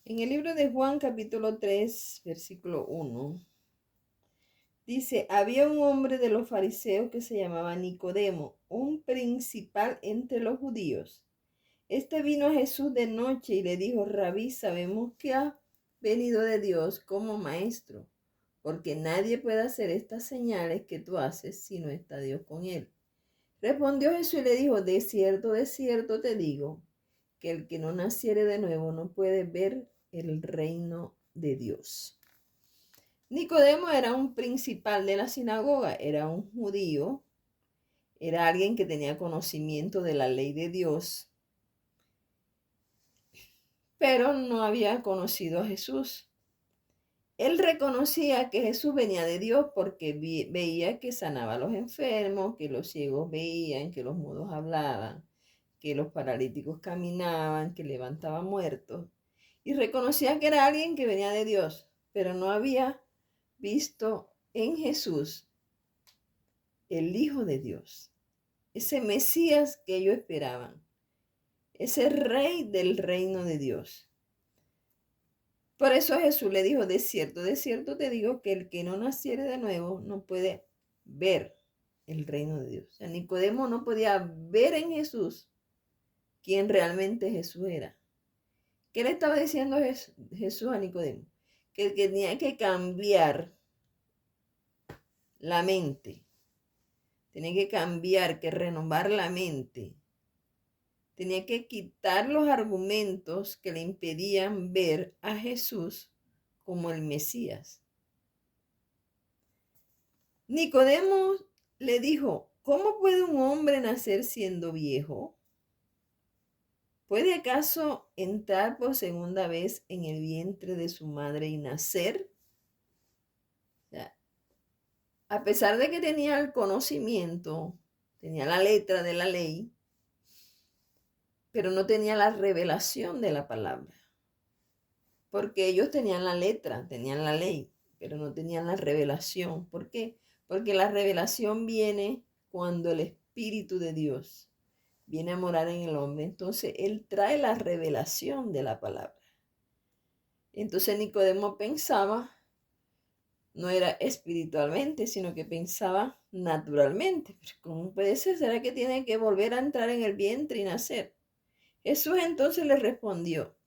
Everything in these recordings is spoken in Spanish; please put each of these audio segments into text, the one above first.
En el libro de Juan capítulo 3, versículo 1, dice, había un hombre de los fariseos que se llamaba Nicodemo, un principal entre los judíos. Este vino a Jesús de noche y le dijo, Rabí, sabemos que ha venido de Dios como maestro, porque nadie puede hacer estas señales que tú haces si no está Dios con él. Respondió Jesús y le dijo, de cierto te digo, que el que no naciere de nuevo no puede ver el reino de Dios. Nicodemo era un principal de la sinagoga, era un judío, era alguien que tenía conocimiento de la ley de Dios, pero no había conocido a Jesús. Él reconocía que Jesús venía de Dios porque veía que sanaba a los enfermos, que los ciegos veían, que los mudos hablaban, que los paralíticos caminaban, que levantaban muertos. Y reconocía que era alguien que venía de Dios, pero no había visto en Jesús el Hijo de Dios, ese Mesías que ellos esperaban, ese rey del reino de Dios. Por eso Jesús le dijo, de cierto te digo que el que no naciere de nuevo no puede ver el reino de Dios. O sea, Nicodemo no podía ver en Jesús quién realmente Jesús era. ¿Qué le estaba diciendo Jesús a Nicodemo? Que tenía que cambiar la mente, tenía que cambiar, que renovar la mente. Tenía que quitar los argumentos que le impedían ver a Jesús como el Mesías. Nicodemo le dijo, ¿cómo puede un hombre nacer siendo viejo? ¿Puede acaso entrar por segunda vez en el vientre de su madre y nacer? O sea, a pesar de que tenía el conocimiento, tenía la letra de la ley, pero no tenía la revelación de la palabra. Porque ellos tenían la letra, tenían la ley, pero no tenían la revelación. ¿Por qué? Porque la revelación viene cuando el Espíritu de Dios viene a morar en el hombre. Entonces Él trae la revelación de la palabra. Entonces Nicodemo pensaba, no era espiritualmente, sino que pensaba naturalmente. ¿Cómo puede ser? ¿Será que tiene que volver a entrar en el vientre y nacer? Jesús entonces le respondió,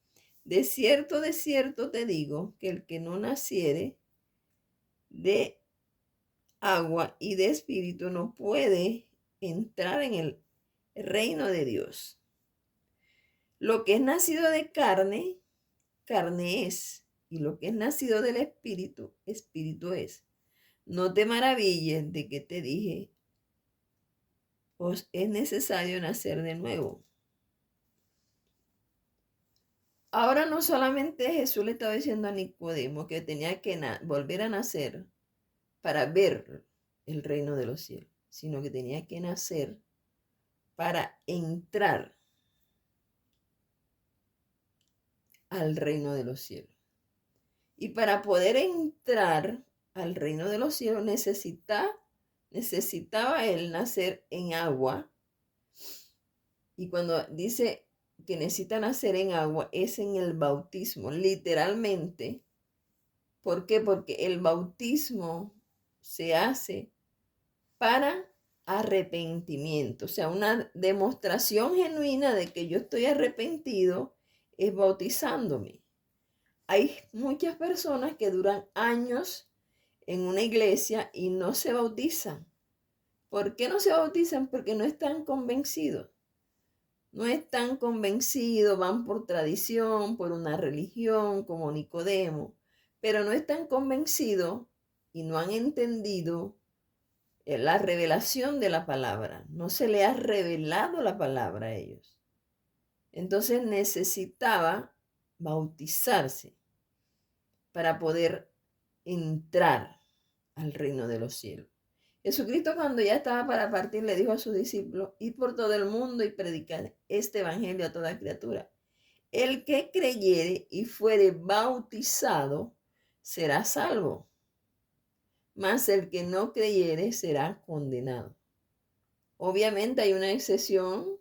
de cierto te digo, que el que no naciere de agua y de espíritu no puede entrar en el reino de Dios. Lo que es nacido de carne, carne es, y lo que es nacido del espíritu, espíritu es. No te maravilles de que te dije, os es necesario nacer de nuevo. Ahora no solamente Jesús le estaba diciendo a Nicodemo que tenía que volver a nacer para ver el reino de los cielos, sino que tenía que nacer para entrar al reino de los cielos. Y para poder entrar al reino de los cielos necesitaba él nacer en agua. Y cuando dice que necesita nacer en agua, es en el bautismo, literalmente. ¿Por qué? Porque el bautismo se hace para arrepentimiento, o sea, una demostración genuina de que yo estoy arrepentido es bautizándome. Hay muchas personas que duran años en una iglesia y no se bautizan. ¿Por qué no se bautizan? Porque no están convencidos. No están convencidos, van por tradición, por una religión como Nicodemo, pero no están convencidos y no han entendido la revelación de la palabra. No se le ha revelado la palabra a ellos. Entonces necesitaba bautizarse para poder entrar al reino de los cielos. Jesucristo, cuando ya estaba para partir, le dijo a sus discípulos, id por todo el mundo y predicad este evangelio a toda criatura. El que creyere y fuere bautizado será salvo, mas el que no creyere será condenado. Obviamente hay una excepción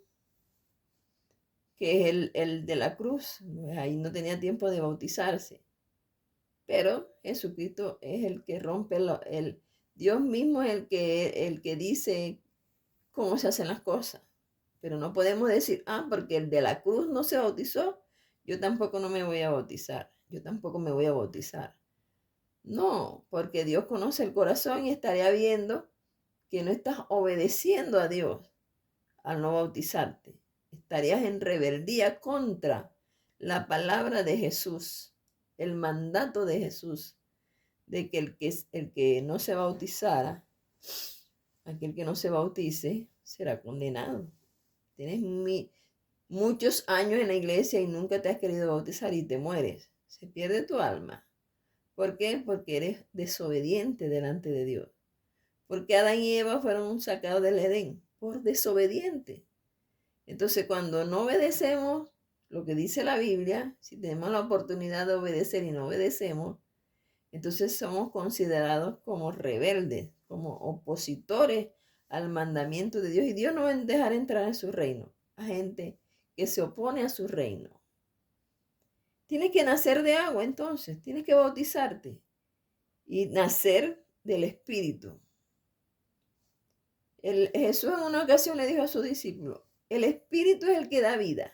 que es el de la cruz. Ahí no tenía tiempo de bautizarse. Pero Jesucristo es el que rompe, Dios mismo es el que dice cómo se hacen las cosas. Pero no podemos decir, porque el de la cruz no se bautizó, yo tampoco no me voy a bautizar. Yo tampoco me voy a bautizar. No, porque Dios conoce el corazón y estaría viendo que no estás obedeciendo a Dios al no bautizarte. Estarías en rebeldía contra la palabra de Jesús, el mandato de Jesús, de que el que no se bautizara, aquel que no se bautice, será condenado. Tienes muchos años en la iglesia y nunca te has querido bautizar y te mueres. Se pierde tu alma. ¿Por qué? Porque eres desobediente delante de Dios. Porque Adán y Eva fueron sacados del Edén por desobediente. Entonces, cuando no obedecemos lo que dice la Biblia, si tenemos la oportunidad de obedecer y no obedecemos, entonces somos considerados como rebeldes, como opositores al mandamiento de Dios. Y Dios no va a dejar entrar en su reino a gente que se opone a su reino. Tienes que nacer de agua, entonces, tienes que bautizarte y nacer del Espíritu. Jesús en una ocasión le dijo a sus discípulos, el Espíritu es el que da vida.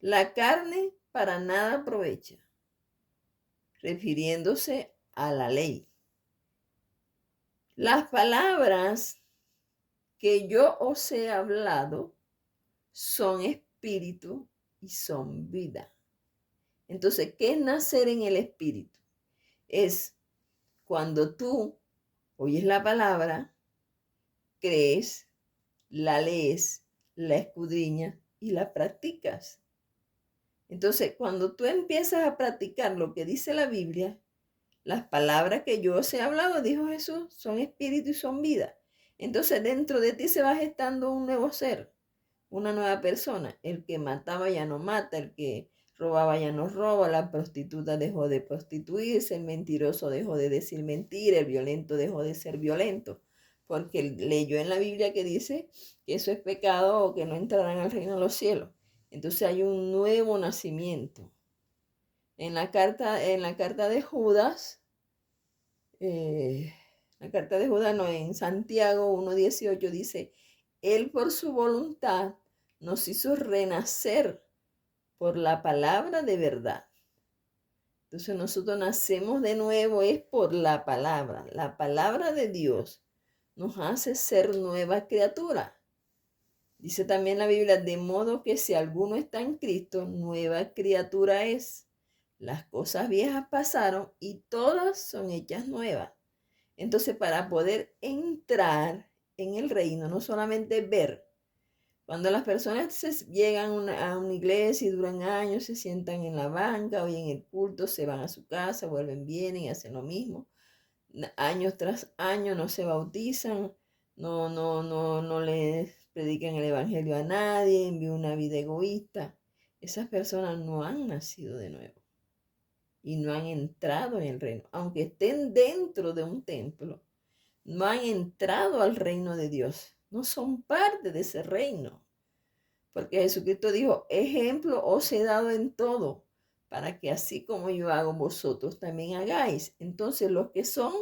La carne para nada aprovecha, refiriéndose a la ley. Las palabras que yo os he hablado son espíritu y son vida. Entonces, ¿qué es nacer en el Espíritu? Es cuando tú oyes la palabra, crees, la lees, la escudriñas y la practicas. Entonces, cuando tú empiezas a practicar lo que dice la Biblia, las palabras que yo os he hablado, dijo Jesús, son espíritu y son vida. Entonces, dentro de ti se va gestando un nuevo ser, una nueva persona. El que mataba ya no mata, el que robaba ya no roba, la prostituta dejó de prostituirse, el mentiroso dejó de decir mentira, el violento dejó de ser violento, porque leyó en la Biblia que dice que eso es pecado o que no entrarán al reino de los cielos. Entonces hay un nuevo nacimiento. En la carta de Judas, no, en Santiago 1:18 dice, Él por su voluntad nos hizo renacer por la palabra de verdad. Entonces nosotros nacemos de nuevo es por la palabra de Dios nos hace ser nueva criatura. Dice también la Biblia, de modo que si alguno está en Cristo, nueva criatura es. Las cosas viejas pasaron y todas son hechas nuevas. Entonces, para poder entrar en el reino, no solamente ver, cuando las personas llegan a una iglesia y duran años, se sientan en la banca o en el culto, se van a su casa, vuelven, vienen y hacen lo mismo. Años tras años no se bautizan, no les predican el evangelio a nadie, viven una vida egoísta. Esas personas no han nacido de nuevo y no han entrado en el reino. Aunque estén dentro de un templo, no han entrado al reino de Dios. No son parte de ese reino. Porque Jesucristo dijo, ejemplo os he dado en todo, para que así como yo hago, vosotros también hagáis. Entonces los que son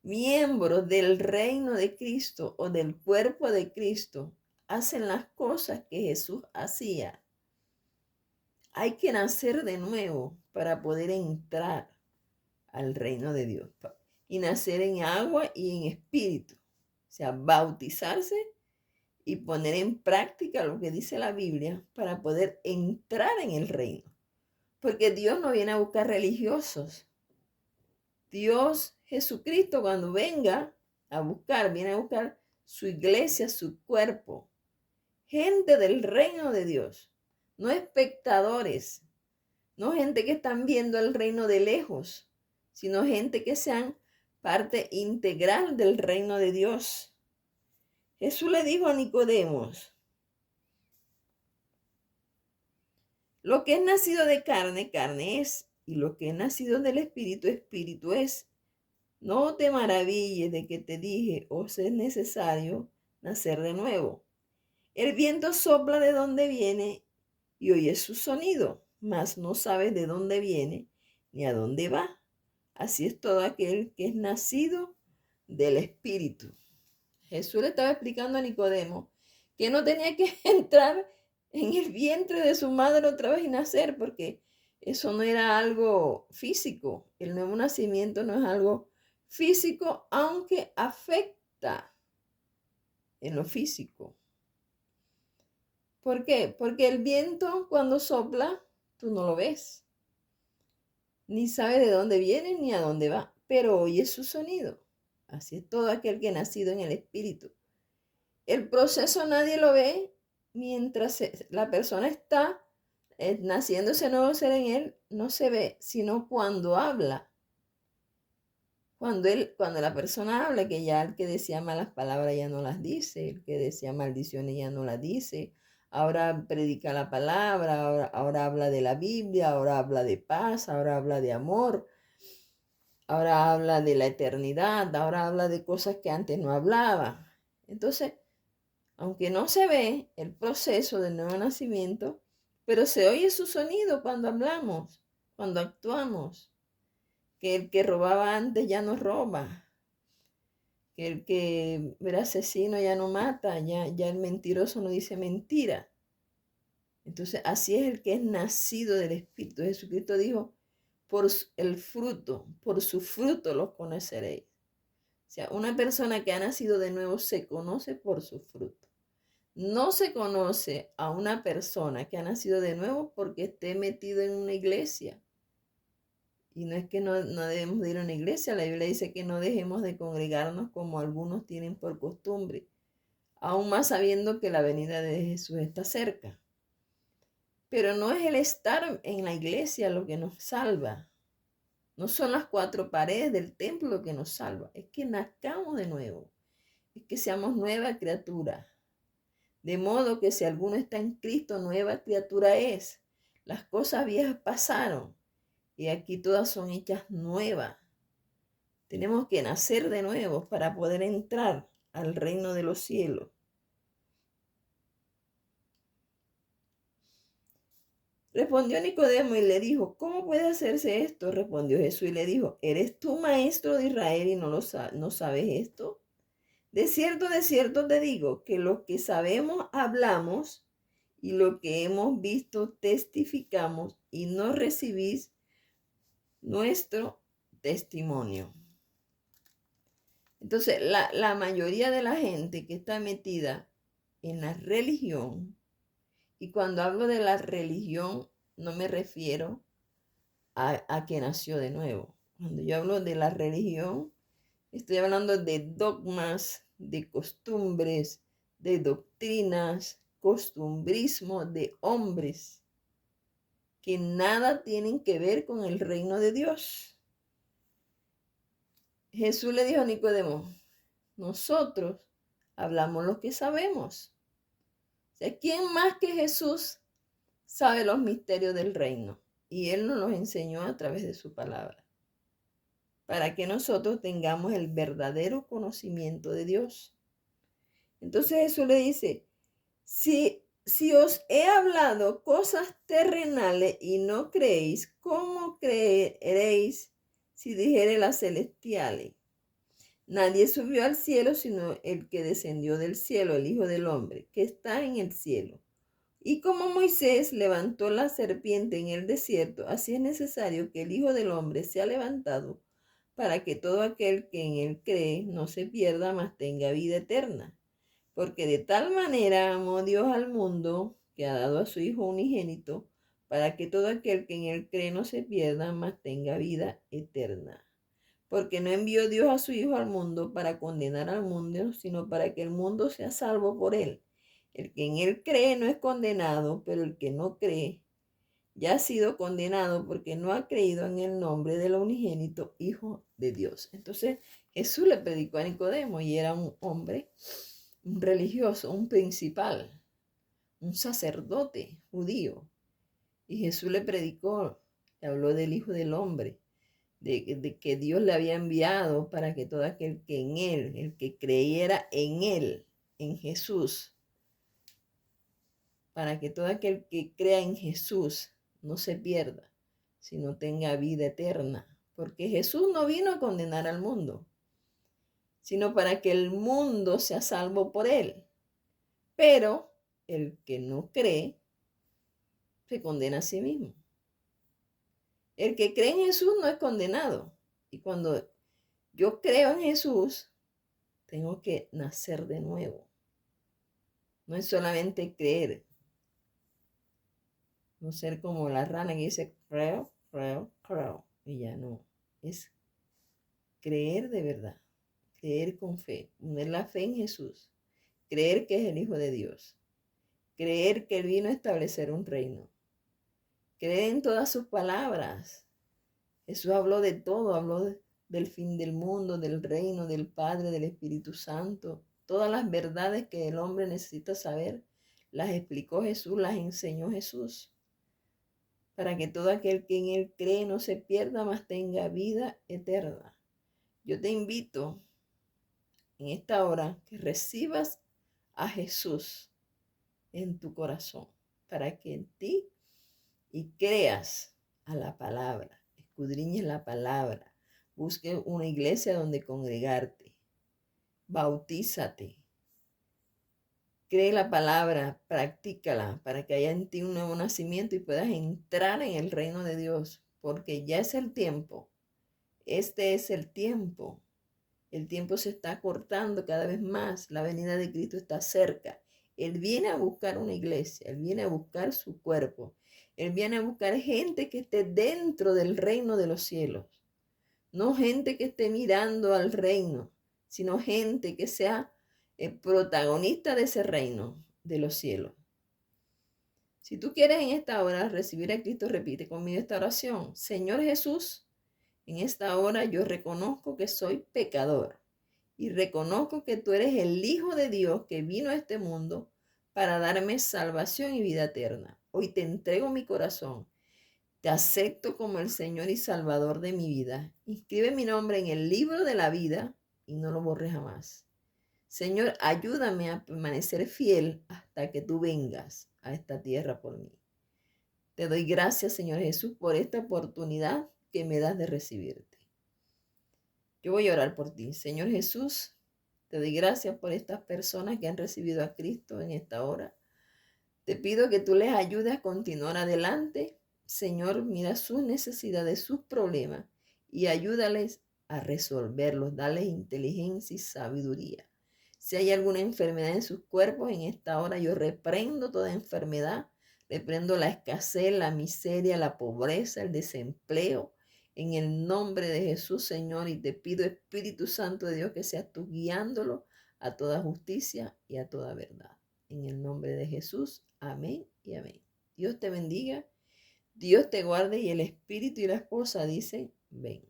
miembros del reino de Cristo o del cuerpo de Cristo hacen las cosas que Jesús hacía. Hay que nacer de nuevo para poder entrar al reino de Dios y nacer en agua y en espíritu. O sea, bautizarse y poner en práctica lo que dice la Biblia para poder entrar en el reino. Porque Dios no viene a buscar religiosos. Dios, Jesucristo, cuando venga a buscar, viene a buscar su iglesia, su cuerpo. Gente del reino de Dios, no espectadores, no gente que están viendo el reino de lejos, sino gente que sean parte integral del reino de Dios. Jesús le dijo a Nicodemos, lo que es nacido de carne, carne es, y lo que es nacido del espíritu, espíritu es. No te maravilles de que te dije, os es necesario nacer de nuevo. El viento sopla de donde viene y oyes su sonido, mas no sabes de dónde viene ni a dónde va. Así es todo aquel que es nacido del Espíritu. Jesús le estaba explicando a Nicodemo que no tenía que entrar en el vientre de su madre otra vez y nacer, porque eso no era algo físico. El nuevo nacimiento no es algo físico, aunque afecta en lo físico. ¿Por qué? Porque el viento cuando sopla, tú no lo ves, ni sabes de dónde viene ni a dónde va, pero oyes su sonido. Así es todo aquel que ha nacido en el Espíritu. El proceso nadie lo ve mientras la persona está naciendo ese nuevo ser en él, no se ve, sino cuando habla. Cuando la persona habla, que ya el que decía malas palabras ya no las dice, el que decía maldiciones ya no las dice, ahora predica la palabra, ahora habla de la Biblia, ahora habla de paz, ahora habla de amor, ahora habla de la eternidad, ahora habla de cosas que antes no hablaba. Entonces, aunque no se ve el proceso del nuevo nacimiento, pero se oye su sonido cuando hablamos, cuando actuamos, que el que robaba antes ya no roba, que el que era asesino ya no mata, ya el mentiroso no dice mentira. Entonces, así es el que es nacido del Espíritu. Jesucristo dijo, el fruto, por su fruto los conoceréis. O sea, una persona que ha nacido de nuevo se conoce por su fruto. No se conoce a una persona que ha nacido de nuevo porque esté metido en una iglesia. Y no es que no debemos de ir a una iglesia. La Biblia dice que no dejemos de congregarnos como algunos tienen por costumbre, aún más sabiendo que la venida de Jesús está cerca. Pero no es el estar en la iglesia lo que nos salva. No son las cuatro paredes del templo lo que nos salva. Es que nazcamos de nuevo. Es que seamos nueva criatura. De modo que si alguno está en Cristo, nueva criatura es. Las cosas viejas pasaron y aquí todas son hechas nuevas. Tenemos que nacer de nuevo para poder entrar al reino de los cielos. Respondió Nicodemo y le dijo, ¿cómo puede hacerse esto? Respondió Jesús y le dijo, ¿eres tú maestro de Israel y no sabes esto? De cierto te digo que lo que sabemos hablamos y lo que hemos visto testificamos y no recibís nuestro testimonio. Entonces, la mayoría de la gente que está metida en la religión, y cuando hablo de la religión, no me refiero a que nació de nuevo. Cuando yo hablo de la religión, estoy hablando de dogmas, de costumbres, de doctrinas, costumbrismo de hombres que nada tienen que ver con el reino de Dios. Jesús le dijo a Nicodemo, nosotros hablamos lo que sabemos. O sea, ¿quién más que Jesús sabe los misterios del reino? Y Él nos los enseñó a través de su palabra, para que nosotros tengamos el verdadero conocimiento de Dios. Entonces Jesús le dice, si os he hablado cosas terrenales y no creéis, ¿cómo creeréis si dijere las celestiales? Nadie subió al cielo sino el que descendió del cielo, el Hijo del Hombre, que está en el cielo. Y como Moisés levantó la serpiente en el desierto, así es necesario que el Hijo del Hombre sea levantado, para que todo aquel que en él cree no se pierda, mas tenga vida eterna. Porque de tal manera amó Dios al mundo, que ha dado a su Hijo unigénito, para que todo aquel que en él cree no se pierda, mas tenga vida eterna. Porque no envió Dios a su Hijo al mundo para condenar al mundo, sino para que el mundo sea salvo por él. El que en él cree no es condenado, pero el que no cree ya ha sido condenado porque no ha creído en el nombre del unigénito Hijo de Dios. Entonces Jesús le predicó a Nicodemo y era un hombre, un religioso, un principal, un sacerdote judío. Y Jesús le predicó, le habló del Hijo del Hombre, de que Dios le había enviado para que todo aquel que en él, el que creyera en él, en Jesús, para que todo aquel que crea en Jesús no se pierda, sino tenga vida eterna. Porque Jesús no vino a condenar al mundo, sino para que el mundo sea salvo por él. Pero el que no cree se condena a sí mismo. El que cree en Jesús no es condenado. Y cuando yo creo en Jesús, tengo que nacer de nuevo. No es solamente creer, no ser como la rana que dice creo, creo, creo, y ya no. Es creer de verdad, creer con fe, poner la fe en Jesús, creer que es el Hijo de Dios, creer que Él vino a establecer un reino, creer en todas sus palabras. Jesús habló de todo, del fin del mundo, del reino, del Padre, del Espíritu Santo. Todas las verdades que el hombre necesita saber, las explicó Jesús, las enseñó Jesús, para que todo aquel que en Él cree no se pierda, mas tenga vida eterna. Yo te invito en esta hora que recibas a Jesús en tu corazón, para que en ti y creas a la palabra, escudriñes la palabra, busques una iglesia donde congregarte, bautízate, cree la palabra, practícala para que haya en ti un nuevo nacimiento y puedas entrar en el reino de Dios, porque ya es el tiempo. Este es el tiempo. El tiempo se está cortando cada vez más. La venida de Cristo está cerca. Él viene a buscar una iglesia. Él viene a buscar su cuerpo. Él viene a buscar gente que esté dentro del reino de los cielos. No gente que esté mirando al reino, sino gente que sea protagonista de ese reino de los cielos. Si tú quieres en esta hora recibir a Cristo, repite conmigo esta oración. Señor Jesús, en esta hora yo reconozco que soy pecador y reconozco que tú eres el Hijo de Dios que vino a este mundo para darme salvación y vida eterna. Hoy te entrego mi corazón. Te acepto como el Señor y Salvador de mi vida. Inscribe mi nombre en el libro de la vida y no lo borres jamás. Señor, ayúdame a permanecer fiel hasta que tú vengas a esta tierra por mí. Te doy gracias, Señor Jesús, por esta oportunidad que me das de recibirte. Yo voy a orar por ti. Señor Jesús, te doy gracias por estas personas que han recibido a Cristo en esta hora. Te pido que tú les ayudes a continuar adelante. Señor, mira sus necesidades, sus problemas y ayúdales a resolverlos. Dales inteligencia y sabiduría. Si hay alguna enfermedad en sus cuerpos, en esta hora yo reprendo toda enfermedad. Reprendo la escasez, la miseria, la pobreza, el desempleo. En el nombre de Jesús, Señor, y te pido, Espíritu Santo de Dios, que seas tú guiándolo a toda justicia y a toda verdad. En el nombre de Jesús, amén y amén. Dios te bendiga, Dios te guarde y el Espíritu y la esposa dicen, ven.